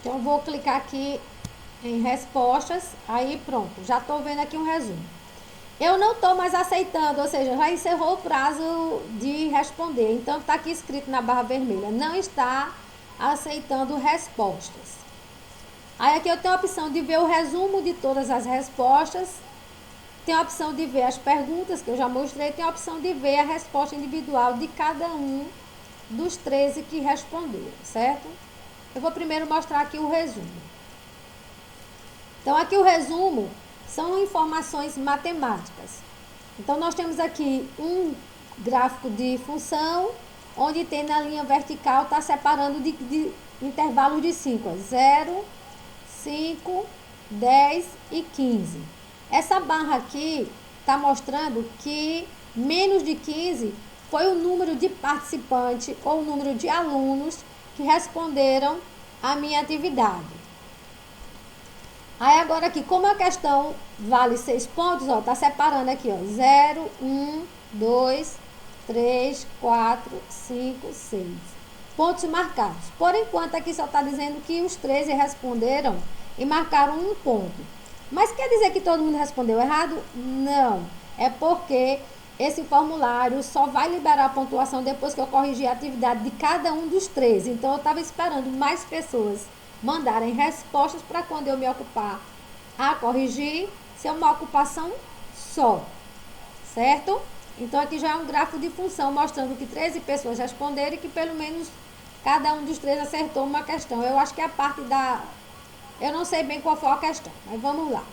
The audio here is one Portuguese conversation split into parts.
Então, eu vou clicar aqui em respostas, aí pronto, já estou vendo aqui um resumo. Eu não estou mais aceitando, ou seja, já encerrou o prazo de responder. Então, está aqui escrito na barra vermelha, não está aceitando respostas. Aí aqui eu tenho a opção de ver o resumo de todas as respostas, tem a opção de ver as perguntas que eu já mostrei, tem a opção de ver a resposta individual de cada um dos 13 que responderam, certo? Eu vou primeiro mostrar aqui o resumo. Então, aqui o resumo são informações matemáticas. Então, nós temos aqui um gráfico de função, onde tem na linha vertical, está separando de intervalos de 5, 0, 5, 10 e 15. Essa barra aqui está mostrando que menos de 15 foi o número de participantes ou o número de alunos que responderam à minha atividade. Aí agora aqui, como a questão vale 6 pontos, ó, tá separando aqui, ó, 0, 1, 2, 3, 4, 5, 6. Pontos marcados. Por enquanto aqui só está dizendo que os 13 responderam e marcaram um ponto. Mas quer dizer que todo mundo respondeu errado? Não. É porque esse formulário só vai liberar a pontuação depois que eu corrigir a atividade de cada um dos 13. Então eu estava esperando mais pessoas mandarem respostas para quando eu me ocupar a corrigir, ser uma ocupação só, certo? Então aqui já é um gráfico de função mostrando que 13 pessoas responderam e que pelo menos cada um dos 13 acertou uma questão. Eu acho que a parte da... eu não sei bem qual foi a questão, mas vamos lá.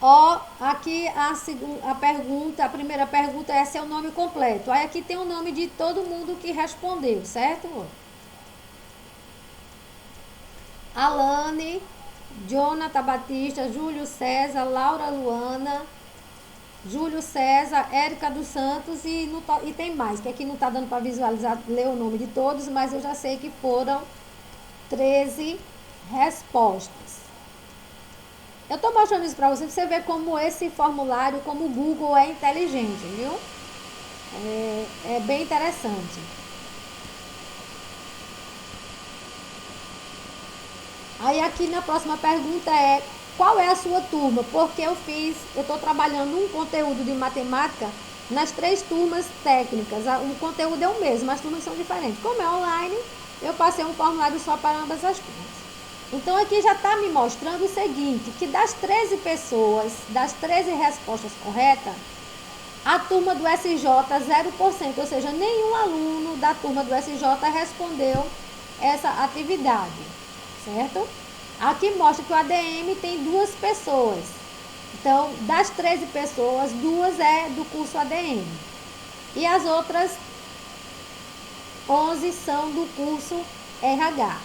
Ó, aqui a primeira pergunta é seu nome completo. Aí aqui tem o nome de todo mundo que respondeu, certo? Alane, Jonathan Batista, Júlio César, Laura Luana, Júlio César, Érica dos Santos e tem mais, que aqui não está dando para visualizar, ler o nome de todos, mas eu já sei que foram 13 respostas. Eu estou mostrando isso para você ver como esse formulário, como o Google é inteligente, viu? É bem interessante. Aí aqui na próxima pergunta é, qual é a sua turma? Porque eu estou trabalhando um conteúdo de matemática nas 3 turmas técnicas. O conteúdo é o mesmo, as turmas são diferentes. Como é online, eu passei um formulário só para ambas as turmas. Então aqui já está me mostrando o seguinte, que das 13 pessoas, das 13 respostas corretas, a turma do SJ 0%, ou seja, nenhum aluno da turma do SJ respondeu essa atividade, certo? Aqui mostra que o ADM tem 2 pessoas. Então, das 13 pessoas, 2 é do curso ADM. E as outras 11 são do curso RH.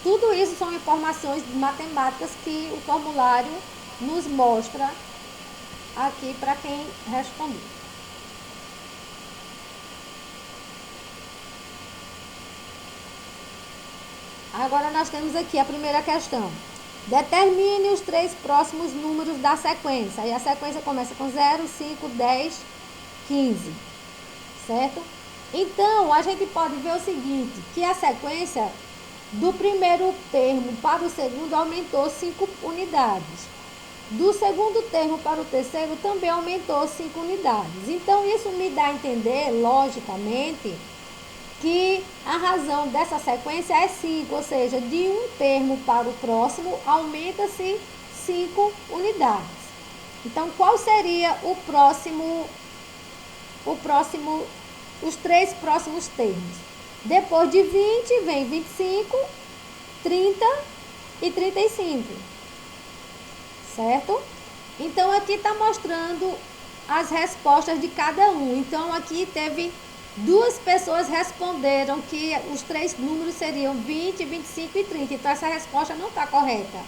Tudo isso são informações matemáticas que o formulário nos mostra aqui para quem respondeu. Agora nós temos aqui a primeira questão. Determine os 3 próximos números da sequência. E a sequência começa com 0, 5, 10, 15. Certo? Então, a gente pode ver o seguinte, que a sequência do primeiro termo para o segundo aumentou 5 unidades. Do segundo termo para o terceiro também aumentou 5 unidades. Então, isso me dá a entender, logicamente, que a razão dessa sequência é 5, ou seja, de um termo para o próximo aumenta-se 5 unidades. Então, qual seria os 3 próximos termos? Depois de 20 vem 25, 30 e 35. Certo? Então aqui está mostrando as respostas de cada um. Então aqui teve 2 pessoas responderam que os 3 números seriam 20, 25 e 30. Então essa resposta não está correta,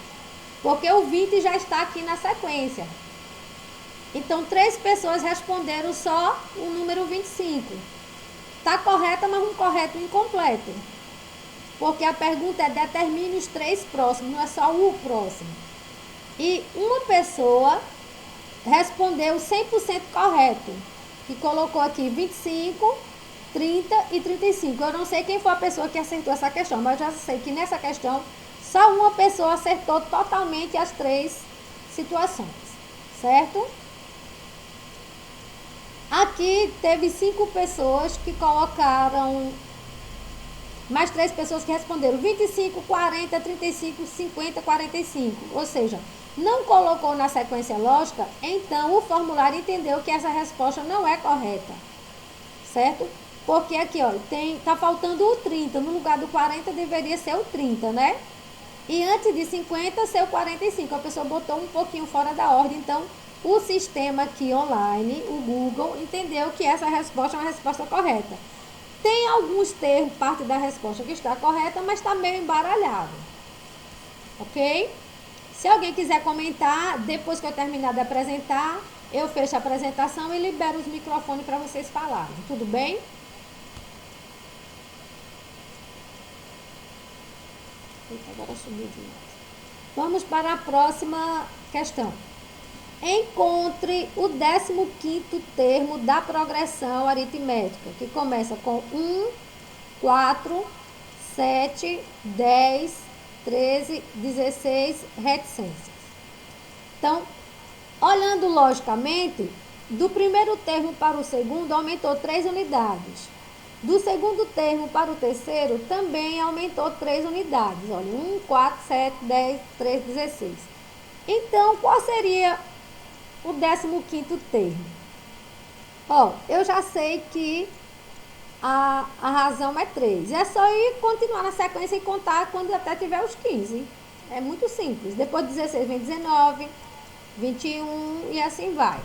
porque o 20 já está aqui na sequência. Então 3 pessoas responderam só o número 25. Está correta, mas um correto incompleto. Porque a pergunta é determine os 3 próximos, não é só o próximo. E uma pessoa respondeu 100% correto, que colocou aqui 25 30 e 35. Eu não sei quem foi a pessoa que acertou essa questão, mas eu já sei que nessa questão só uma pessoa acertou totalmente as 3 situações, certo? Aqui teve 5 pessoas que colocaram, mais 3 pessoas que responderam 25, 40, 35, 50, 45. Ou seja, não colocou na sequência lógica, então o formulário entendeu que essa resposta não é correta, certo? Porque aqui, ó, tá faltando o 30, no lugar do 40 deveria ser o 30, né? E antes de 50 ser o 45, a pessoa botou um pouquinho fora da ordem, então o sistema aqui online, o Google, entendeu que essa resposta é uma resposta correta. Tem alguns termos, parte da resposta que está correta, mas está meio embaralhado, ok? Se alguém quiser comentar, depois que eu terminar de apresentar, eu fecho a apresentação e libero os microfones para vocês falarem, tudo bem? Agora subiu demais. Vamos para a próxima questão. Encontre o 15º termo da progressão aritmética, que começa com 1, 4, 7, 10, 13, 16, reticências. Então, olhando logicamente, do primeiro termo para o segundo aumentou 3 unidades. Do segundo termo para o terceiro também aumentou 3 unidades. Olha, 1, 4, 7, 10, 13, 16. Então, qual seria o 15º termo? Ó, eu já sei que a razão é 3. É só ir continuar na sequência e contar quando até tiver os 15. É muito simples. Depois de 16 vem 19, 21 e assim vai.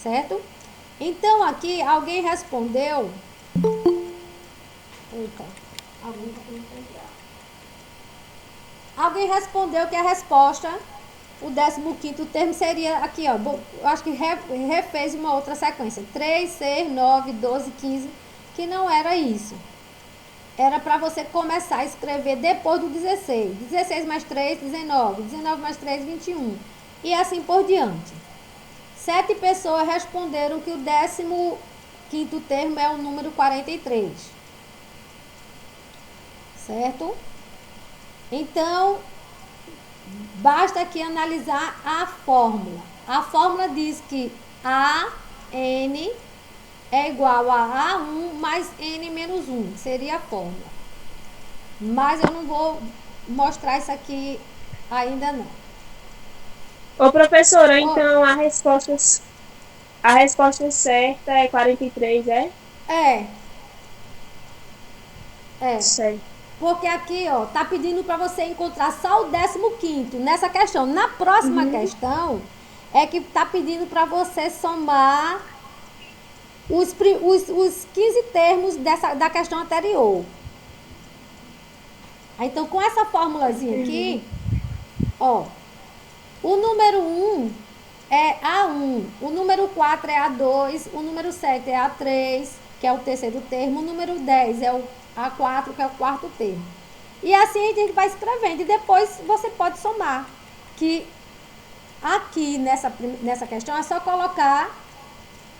Certo? Então, aqui, alguém respondeu... Eita, alguém respondeu que a resposta, o 15º termo seria aqui, ó. Eu acho que refez uma outra sequência. 3, 6, 9, 12, 15, que não era isso. Era para você começar a escrever depois do 16. 16 mais 3, 19. 19 mais 3, 21. E assim por diante. 7 pessoas responderam que o 15º termo é o número 43. Certo? Então, basta aqui analisar a fórmula. A fórmula diz que AN é igual a A1 mais N menos 1. Seria a fórmula. Mas eu não vou mostrar isso aqui ainda não. Ô, professora, então a resposta certa é 43, é? É. Sei. Porque aqui, ó, tá pedindo para você encontrar só o 15º nessa questão. Na próxima questão, é que tá pedindo para você somar os 15 termos da questão anterior. Então, com essa formulazinha aqui, ó, o número 1 é A1, o número 4 é A2, o número 7 é A3, que é o terceiro termo, o número 10 é o A4, que é o quarto termo. E assim a gente vai escrevendo, e depois você pode somar, que aqui nessa questão é só colocar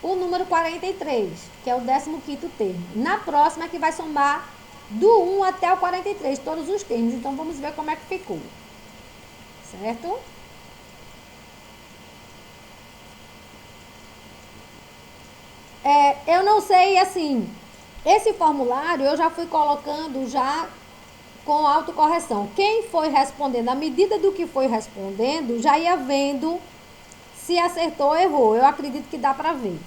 o número 43, que é o 15º termo. Na próxima é que vai somar do 1 até o 43, todos os termos. Então, vamos ver como é que ficou. Certo? Eu não sei, assim, esse formulário eu já fui colocando já com autocorreção. Quem foi respondendo, à medida do que foi respondendo, já ia vendo se acertou ou errou. Eu acredito que dá para ver.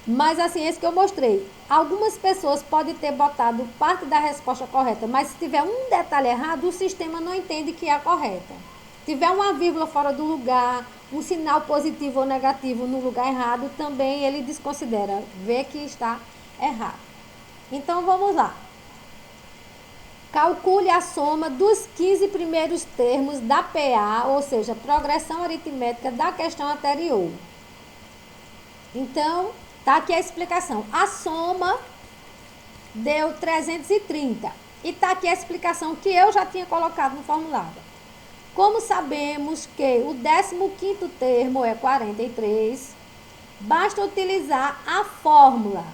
Mas assim, esse que eu mostrei. Algumas pessoas podem ter botado parte da resposta correta, mas se tiver um detalhe errado, o sistema não entende que é a correta. Se tiver uma vírgula fora do lugar, um sinal positivo ou negativo no lugar errado, também ele desconsidera, vê que está errado. Então, vamos lá. Calcule a soma dos 15 primeiros termos da PA, ou seja, progressão aritmética da questão anterior. Então, tá aqui a explicação. A soma deu 330. E tá aqui a explicação que eu já tinha colocado no formulário. Como sabemos que o 15º termo é 43, basta utilizar a fórmula